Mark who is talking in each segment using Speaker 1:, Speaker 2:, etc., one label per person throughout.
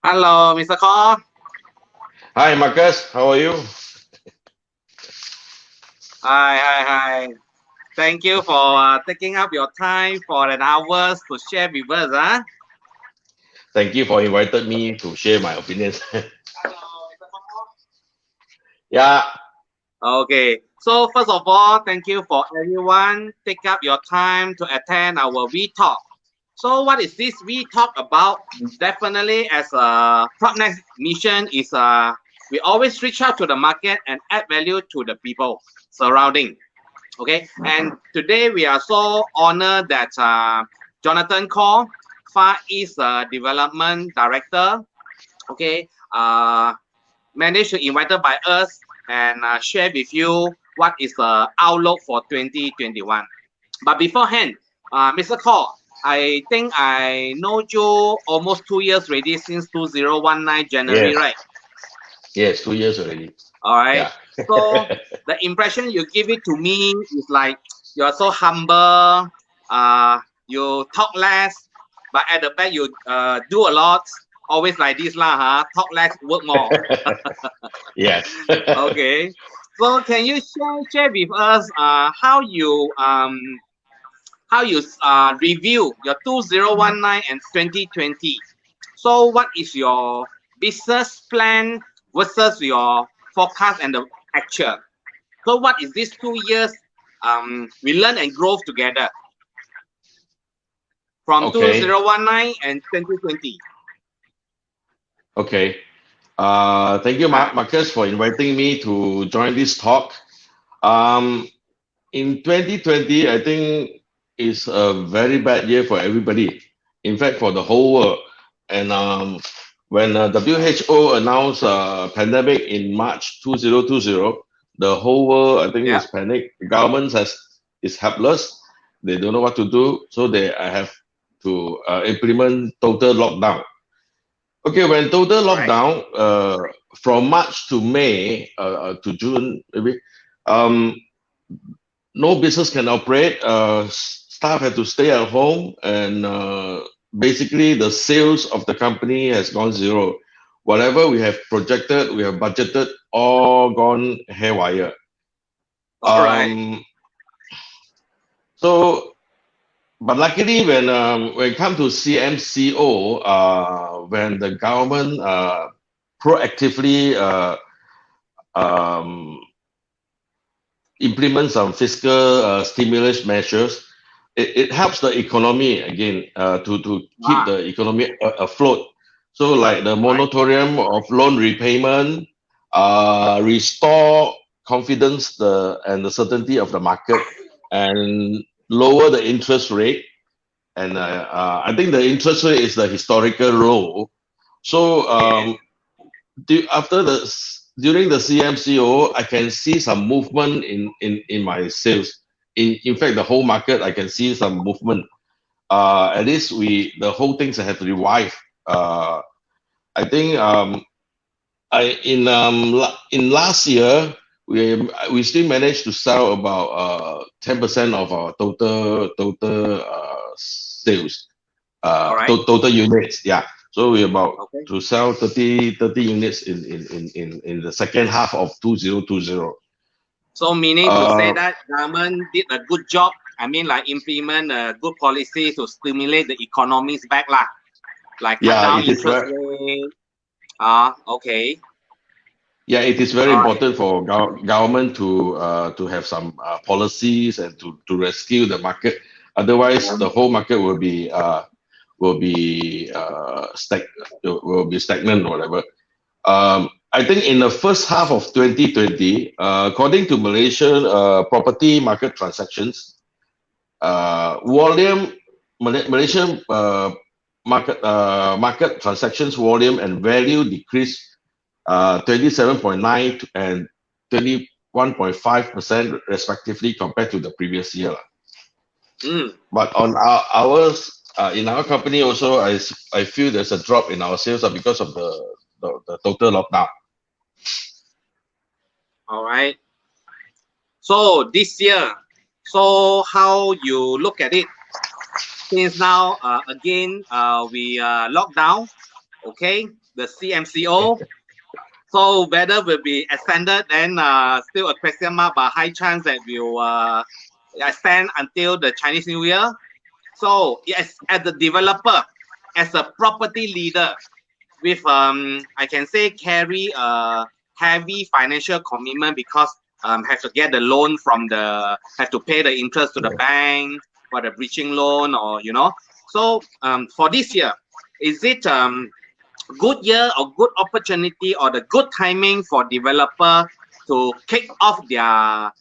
Speaker 1: Hello, Mr. Call.
Speaker 2: Hi, Marcus. How are you?
Speaker 1: Hi. Thank you for taking up your time for an hour to share with us. Huh?
Speaker 2: Thank you for inviting me to share my opinions. Yeah,
Speaker 1: Okay. So first of all, thank you for everyone take up your time to attend our WeTalk. So what is this WeTalk about? Definitely, as a PropNex mission is we always reach out to the market and add value to the people surrounding. Okay, and today we are so honored that Jonathan Call, Far East Development Director, okay, managed to invited by us and share with you what is the outlook for 2021. But beforehand, Mr. Call, I think I know you almost 2 years already since 2019 January,
Speaker 2: yes,
Speaker 1: right?
Speaker 2: Yes, 2 years already.
Speaker 1: All right.
Speaker 2: Yeah.
Speaker 1: So the impression you give it to me is like you're so humble. You talk less, but at the back you do a lot. Always like this lah, huh? Talk less, work more.
Speaker 2: Yes.
Speaker 1: Okay. So can you share with us how you review your 2019 and 2020? So what is your business plan versus your forecast and the actual? So what is these 2 years we learn and grow together from
Speaker 2: Okay.
Speaker 1: 2019 and 2020?
Speaker 2: Okay. Thank you,
Speaker 1: Ah,
Speaker 2: Marcus, for inviting me to join this talk. Um, in 2020, I think is a very bad year for everybody. In fact, for the whole world. And when WHO announced pandemic in March 2020, the whole world, I think,
Speaker 1: yeah,
Speaker 2: is panicked. The government is helpless. They don't know what to do, so they have to implement total lockdown. Okay, when total
Speaker 1: all right,
Speaker 2: lockdown, from March to May to June, maybe, um, no business can operate. Staff have to stay at home, and basically the sales of the company has gone zero. Whatever we have projected, we have budgeted, all gone haywire.
Speaker 1: all right,
Speaker 2: So, but luckily, when it comes to CMCO, when the government proactively um, implement some fiscal stimulus measures, it helps the economy again to keep
Speaker 1: ah,
Speaker 2: the economy afloat. So like the
Speaker 1: all right,
Speaker 2: moratorium of loan repayment, restore confidence and the certainty of the market, and lower the interest rate. And I think the interest rate is the historical low. So
Speaker 1: okay,
Speaker 2: after during the CMCO, I can see some movement in my sales. In fact, the whole market, I can see some movement. At least the whole things have revived. I think in last year we still managed to sell about 10% of our total sales,
Speaker 1: all right,
Speaker 2: total units. Yeah. So we about
Speaker 1: okay.
Speaker 2: to sell 30 units in the second half of 2020.
Speaker 1: So meaning to say
Speaker 2: Uh,
Speaker 1: that government did a good job. I mean, like implement a good policy to stimulate the economies back lah, like cut
Speaker 2: yeah,
Speaker 1: down
Speaker 2: it is
Speaker 1: interest
Speaker 2: very
Speaker 1: rate. Okay,
Speaker 2: yeah, it is very
Speaker 1: all right,
Speaker 2: important for government to have some policies and to rescue the market. Otherwise, the whole market will be stagnant or whatever. I think in the first half of 2020, according to Malaysian property market transactions, volume, Malaysian market transactions volume and value decreased 27.9 and 21.5% respectively compared to the previous year.
Speaker 1: mm,
Speaker 2: But on ours, in our company also, I feel there's a drop in our sales because of the total lockdown.
Speaker 1: all right. So this year, so how you look at it? Since now again we lock down, okay, the CMCO. So whether will be extended, then still a question mark, but high chance that will extend until the Chinese New Year. So yes, as the developer, as a property leader, with I can say carry a heavy financial commitment because have to get the loan from have to pay the interest to the bank for the bridging loan or So for this year, is it good year or good opportunity or the good timing for developer to kick off their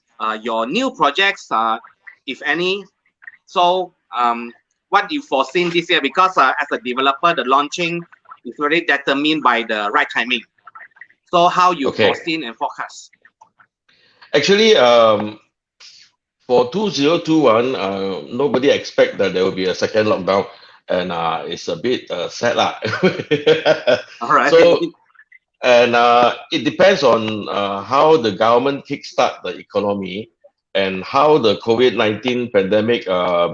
Speaker 1: your new projects, if any? So what you foreseen this year? Because as a developer, the launching is really determined by the right timing. So how you
Speaker 2: Okay.
Speaker 1: foreseen and forecast?
Speaker 2: Actually, for 2021, nobody expect that there will be a second lockdown, and it's a bit sad lah.
Speaker 1: All right.
Speaker 2: So And it depends on how the government kickstart the economy and how the COVID-19 pandemic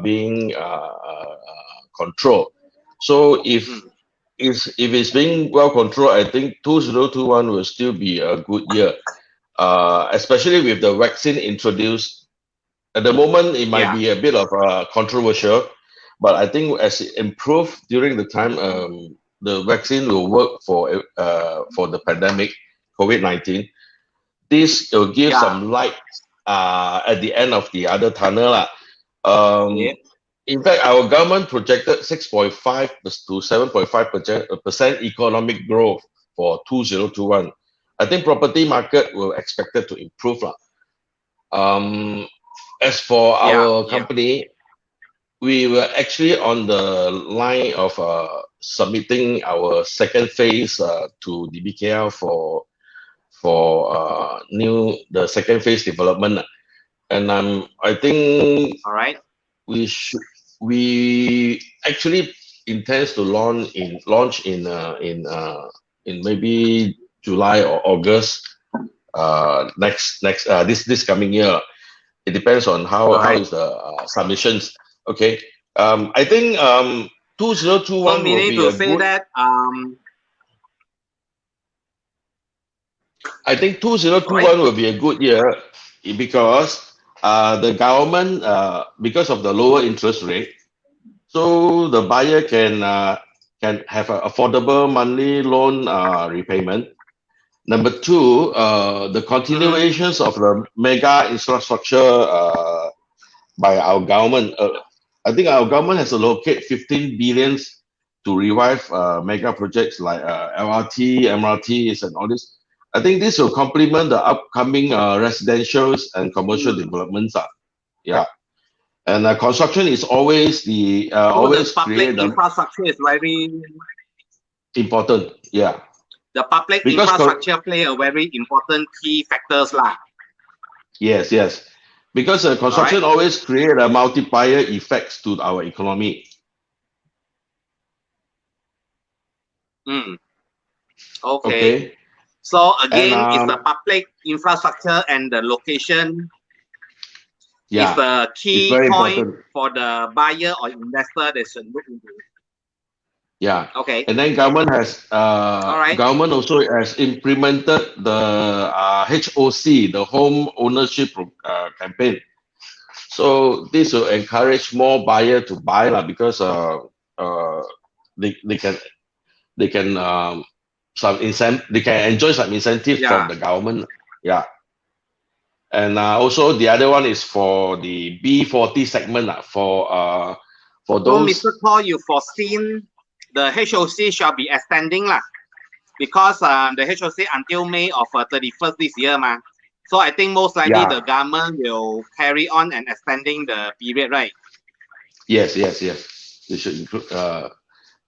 Speaker 2: being controlled. So if it's being well controlled, I think 2021 will still be a good year, especially with the vaccine introduced. At the moment, it might be a bit of controversial, but I think as it improves during the time, the vaccine will work for the pandemic, COVID-19. This will give some light at the end of the other tunnel. In fact, our government projected 6.5 to 7.5% economic growth for 2021. I think property market will expect it to improve. As for our company, we were actually on the line of submitting our second phase to the BKL for the second phase development, and I think we actually intends to launch in maybe July or August this coming year. It depends on how is the submissions. Okay. I think 2021 will be a good. I think 2021 will be a good year because the government, because of the lower interest rate, so the buyer can have an affordable monthly loan repayment. Number two, the continuations of the mega infrastructure by our government. I think our government has allocated 15 billions to revive mega projects like LRT, MRTs, and all this. I think this will complement the upcoming residentials and commercial developments. Yeah, and construction is always always
Speaker 1: public infrastructure is very
Speaker 2: important. Yeah.
Speaker 1: The public infrastructure play a very important key factors lah.
Speaker 2: Yes, because construction always create a multiplier effects to our economy.
Speaker 1: Okay. So again, it's the public infrastructure and the location is the key point important for the buyer or investor they should look into.
Speaker 2: Yeah.
Speaker 1: Okay.
Speaker 2: And then government government also has implemented the HOC, the home ownership campaign. So this will encourage more buyer to buy because they can enjoy some incentive from the government. Yeah. And also the other one is for the B40 segment for those.
Speaker 1: So Mr. Paul, you foreseen the HOC shall be extending because the HOC until May of 31st this year So I think most likely the government will carry on and extending the period, right?
Speaker 2: Yes. They should include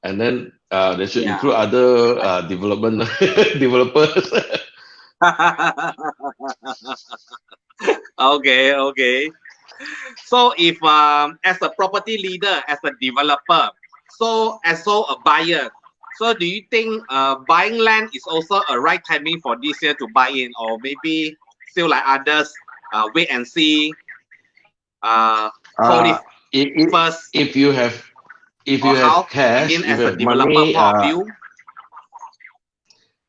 Speaker 2: and then they should include other developers.
Speaker 1: Okay. So if as a property leader, as a developer, so as a buyer, so do you think buying land is also a right timing for this year to buy in, or maybe still like others wait and see?
Speaker 2: If you have cash,
Speaker 1: again,
Speaker 2: if
Speaker 1: as a developer
Speaker 2: money,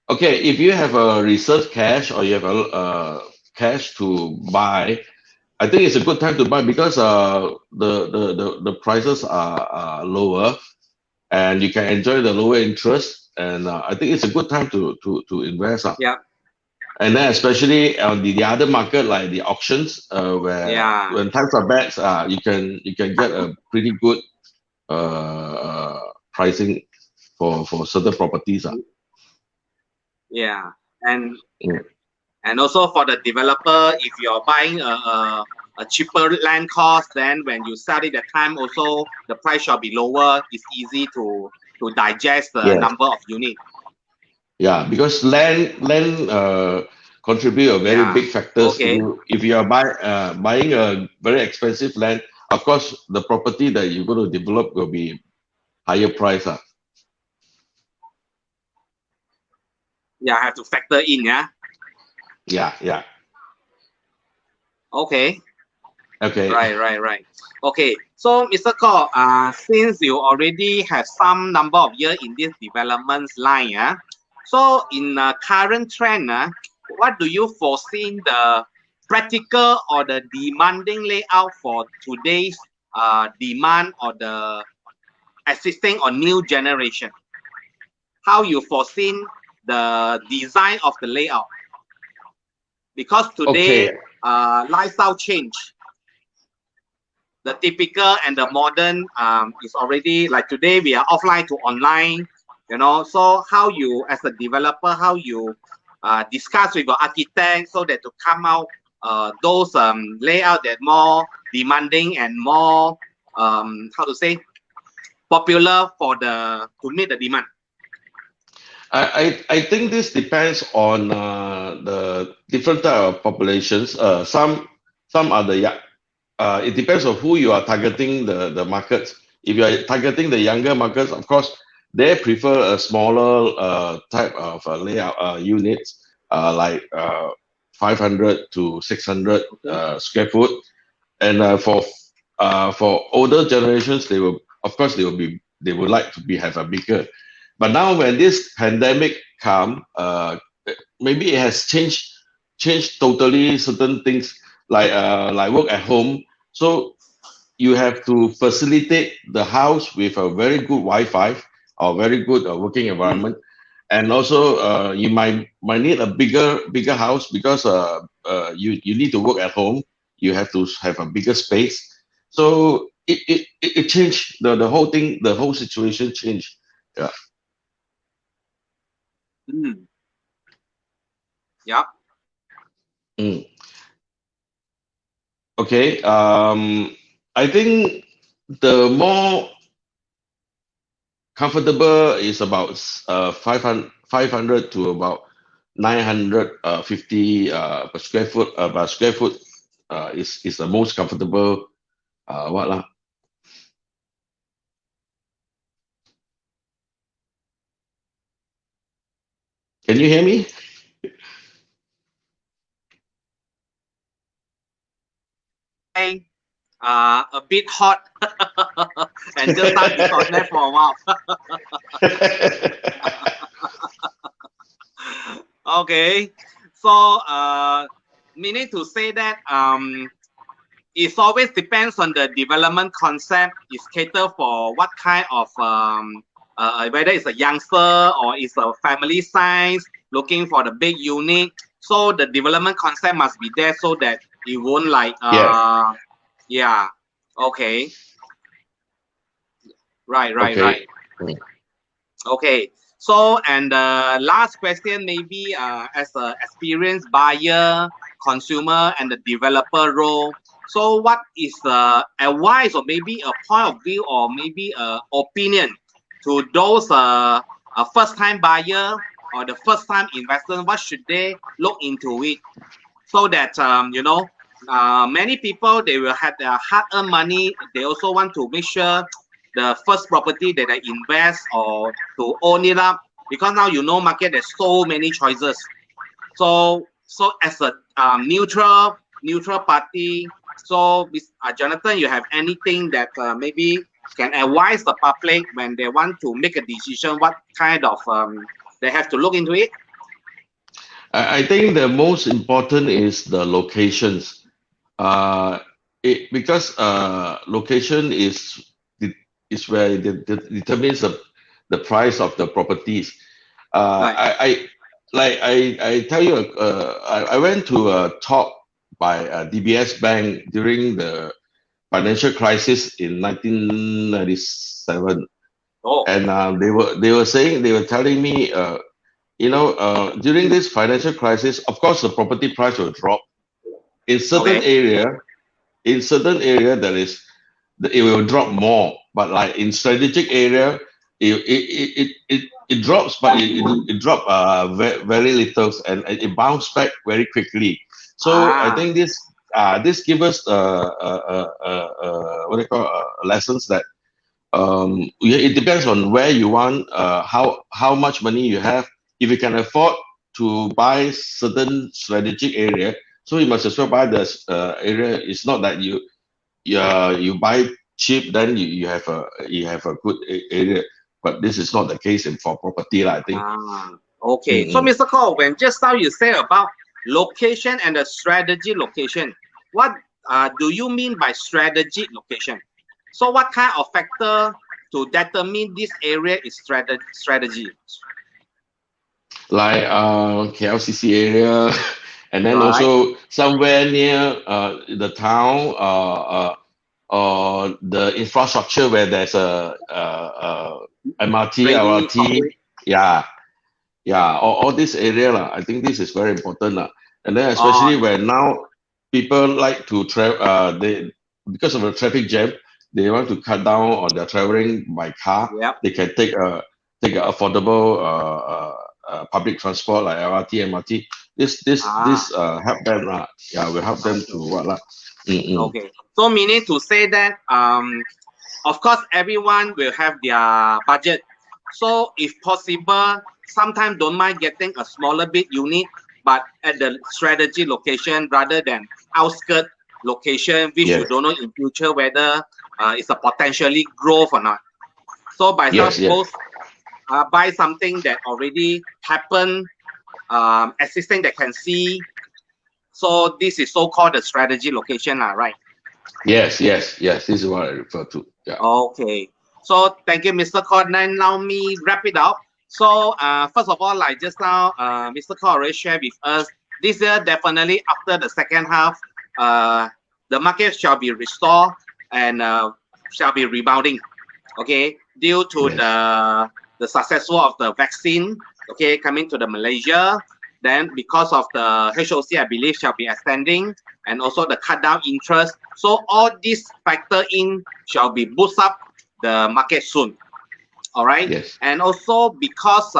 Speaker 2: okay, if you have a reserve cash or you have cash to buy, I think it's a good time to buy because the prices are lower and you can enjoy the lower interest, and I think it's a good time to invest. And then especially on the other market like the auctions, where when times are bad, you can get a pretty good pricing for certain properties.
Speaker 1: And also for the developer, if you're buying a cheaper land cost, then when you sell it at time, also the price shall be lower. It's easy to digest the number of units.
Speaker 2: Yeah, because land contribute a very big factors. If you are buying a very expensive land, of course the property that you're going to develop will be higher price.
Speaker 1: Yeah, have to factor in, yeah.
Speaker 2: Yeah.
Speaker 1: Okay.
Speaker 2: Okay.
Speaker 1: Right. Okay. So, Mr. Ko, since you already have some number of years in this development line, yeah. So, in current trend, what do you foresee the practical or the demanding layout for today's demand or the existing or new generation? How you foresee the design of the layout? Because today,
Speaker 2: Okay.
Speaker 1: lifestyle change. The typical and the modern is already like today we are offline to online, you know. So how you as a developer, how you discuss with your architect so that to come out those layout that more demanding and more how to say popular for the to meet the demand.
Speaker 2: I think this depends on the different type of populations. Some are the it depends on who you are targeting the markets. If you are targeting the younger markets, of course, they prefer a smaller type of layout units, like 500 to 600 square foot. And for older generations, they will, of course, they would like to be have a bigger. But now when this pandemic come, maybe it has changed totally certain things like work at home. So you have to facilitate the house with a very good Wi-Fi or very good working
Speaker 1: Mm.
Speaker 2: environment, and also you might need a bigger house because you need to work at home. You have to have a bigger space. So it changed the whole thing, the whole situation changed. Yeah.
Speaker 1: Mm. Yep.
Speaker 2: Mm. Okay. I think the more comfortable is about 500 to about 950 per square foot. Per square foot is the most comfortable. What lah? Can you hear me?
Speaker 1: Hi. A bit hot and just start disconnect for a while. Okay, so meaning to say that it always depends on the development concept. Is cater for what kind of whether it's a youngster or it's a family size looking for the big unit. So the development concept must be there so that it won't like
Speaker 2: Yes.
Speaker 1: yeah. Okay. Right.
Speaker 2: Okay. Mm.
Speaker 1: Okay. So, and the last question, maybe as an experienced buyer, consumer, and the developer role. So, what is the advice or maybe a point of view or maybe a opinion to those first-time buyer or the first-time investor? What should they look into it so that you know many people they will have their hard-earned money. They also want to make sure the first property that they invest or to own it up because now you know market there's so many choices. So as a neutral party, so Jonathan, you have anything that maybe can advise the public when they want to make a decision? What kind of they have to look into it?
Speaker 2: I think the most important is the locations. Uh, because location is where it determines the price of the properties.
Speaker 1: Right.
Speaker 2: I tell you, I went to a talk by DBS Bank during the financial crisis in 1997,
Speaker 1: Oh,
Speaker 2: and they were telling me, during this financial crisis, of course, the property price will drop in certain
Speaker 1: okay.
Speaker 2: area. In certain area, it will drop more, but like in strategic area, it drops, but it dropped very little, and it bounced back very quickly. So I
Speaker 1: Ah,
Speaker 2: think this gives us what do you call lessons that yeah, it depends on where you want, how much money you have. If you can afford, to buy certain strategic area, so you must as well buy the area. It's not that you buy cheap, then you have a good area. But this is not the case for property, I think.
Speaker 1: Okay. So, Mr. Cole, when just now you say about location and the strategy location, what do you mean by strategic location? So, what kind of factor to determine this area is strategy?
Speaker 2: Like KLCC area, and then
Speaker 1: Right.
Speaker 2: also somewhere near the town, or the infrastructure where there's a MRT,
Speaker 1: Ready,
Speaker 2: LRT, all this area lah. I think this is very important lah. And then especially when now people like to travel, because of the traffic jam, they want to cut down on their traveling by car.
Speaker 1: Yep.
Speaker 2: They can take a affordable public transport like LRT, MRT. This help them lah. Yeah, will help them to what lah.
Speaker 1: Okay. So meaning to say that of course everyone will have their budget. So if possible, sometimes don't mind getting a smaller bit unit, but at the strategy location rather than outskirt location, which you don't know in future whether it's a potentially growth or not. So by suppose buy something that already happened, existing that can see. So this is so-called the strategy location, right?
Speaker 2: Yes. This is what I refer to. Yeah.
Speaker 1: Okay. So thank you, Mr. Cole. Now me wrap it up. So first of all, like just now, Mr. Cole already shared with us, this year definitely after the second half, the market shall be restored and shall be rebounding. Okay, due to the successful of the vaccine, okay, coming to the Malaysia. Then because of the HOC, I believe shall be extending, and also the cut down interest. So all these factor in shall be boost up the market soon. All right.
Speaker 2: Yes.
Speaker 1: And also because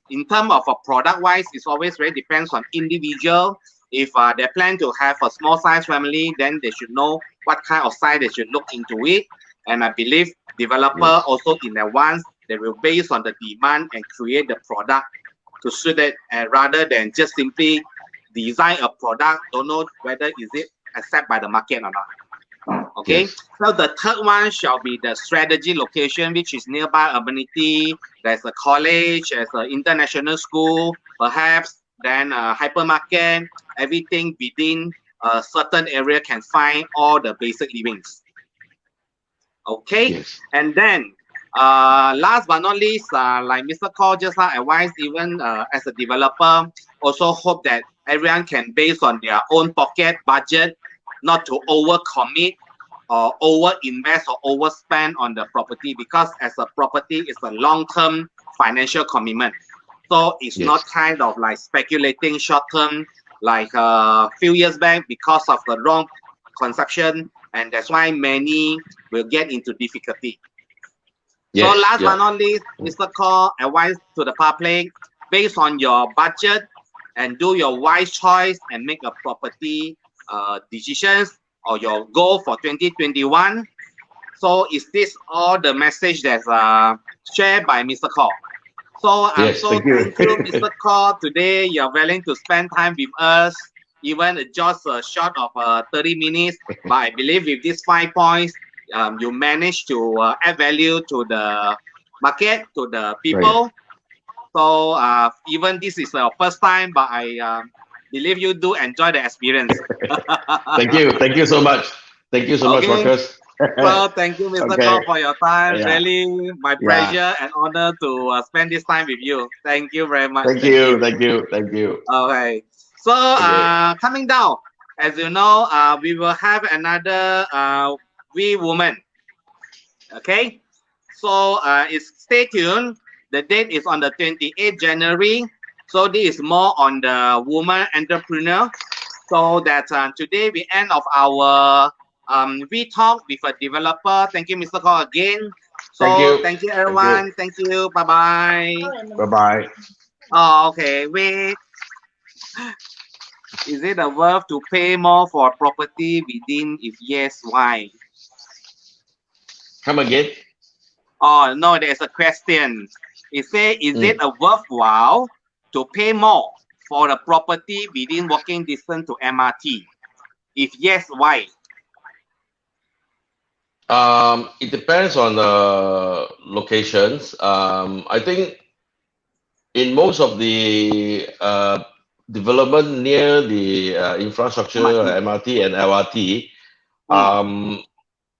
Speaker 1: in terms of a product wise, it's always very depends on individual. If they plan to have a small size family, then they should know what kind of size they should look into it. And I believe developer also in advance, they will base on the demand and create the product to suit it, rather than just simply design a product, don't know whether is it accepted by the market or not. Okay, so the third one shall be the strategy location, which is nearby amenity. There's a college, there's an international school, perhaps, then a hypermarket, everything within a certain area can find all the basic livings. Okay, and then last but not least, like Mr. Cole just now advised, even as a developer, also hope that everyone can, based on their own pocket budget, not to overcommit or over-invest or overspend on the property, because as a property, it's a long-term financial commitment. So it's not kind of like speculating short-term, like a few years back because of the wrong conception, and that's why many will get into difficulty. So last but not least, Mr. Cole advice to the public, based on your budget and do your wise choice and make a property decisions or your goal for 2021. So is this all the message that's shared by Mr. Cole? So I'm so thank you, Mr. Cole. Today you're willing to spend time with us, even just a short of 30 minutes. But I believe with these 5 points, you managed to add value to the market, to the people. So even this is your first time, but I believe you do enjoy the experience.
Speaker 2: Thank you so much. Thank you so much, Marcus.
Speaker 1: Well, thank you, Mr. Cole, for your time. Really, my pleasure and honor to spend this time with you. Thank you very much.
Speaker 2: Thank you.
Speaker 1: Okay. So coming down, as you know, we will have another We Woman. Okay. So stay tuned. The date is on the 28th January. So this is more on the woman entrepreneur. So that today we end of our WeTalk with a developer. Thank you, Mr. Cole, again. So thank you everyone. Thank you. Bye-bye.
Speaker 2: Bye-bye.
Speaker 1: Oh, okay. Wait. Is it worth to pay more for property within? If yes, why?
Speaker 2: Come again?
Speaker 1: Oh, no, there's a question. It says, is it a worthwhile to pay more for a property within walking distance to MRT? If yes, why?
Speaker 2: It depends on the locations. I think in most of the development near the infrastructure,
Speaker 1: MRT.
Speaker 2: MRT and LRT,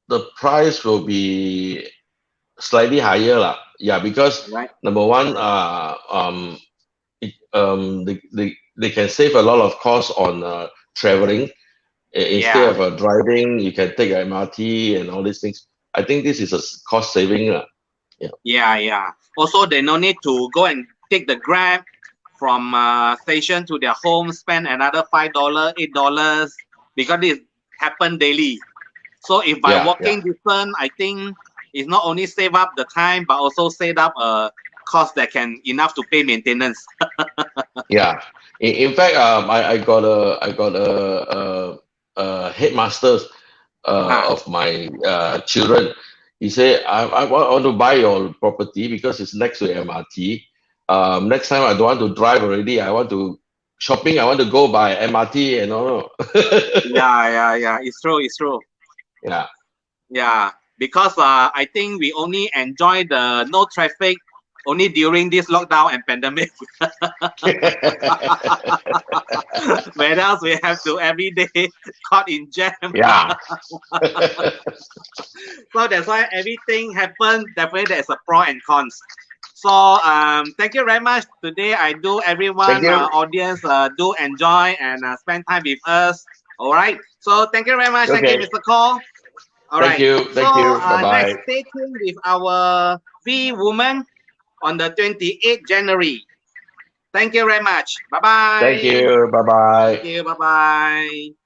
Speaker 2: the price will be slightly higher lah. Yeah, because
Speaker 1: Right.
Speaker 2: number one, they can save a lot of cost on traveling. Instead
Speaker 1: Yeah.
Speaker 2: of driving, you can take MRT and all these things. I think this is a cost saving.
Speaker 1: Yeah. Also, they no need to go and take the Grab from station to their home, spend another $5, $8, because this happen daily. So if by walking distance, I think it's not only save up the time, but also save up a cost that can enough to pay maintenance.
Speaker 2: Yeah. In fact, I got a headmasters of my children. He said, I want to buy your property because it's next to MRT. Next time I don't want to drive already. I want to shopping. I want to go by MRT and all.
Speaker 1: Yeah. It's true.
Speaker 2: Yeah.
Speaker 1: Yeah, because I think we only enjoy the no traffic only during this lockdown and pandemic. Where else we have to every day caught in jam.
Speaker 2: Yeah.
Speaker 1: So that's why everything happens. Definitely there's a pro and cons. So thank you very much. Today I do everyone
Speaker 2: Thank you.
Speaker 1: audience do enjoy and spend time with us. All right. So thank you very much. Thank you,
Speaker 2: Okay.
Speaker 1: Mr. Cole. All
Speaker 2: Thank
Speaker 1: right.
Speaker 2: you. Thank you. Bye-bye.
Speaker 1: Next, stay tuned with our V Woman on the 28th January. Thank you very much. Bye-bye.
Speaker 2: Thank you. Bye-bye.
Speaker 1: Thank you. Bye-bye.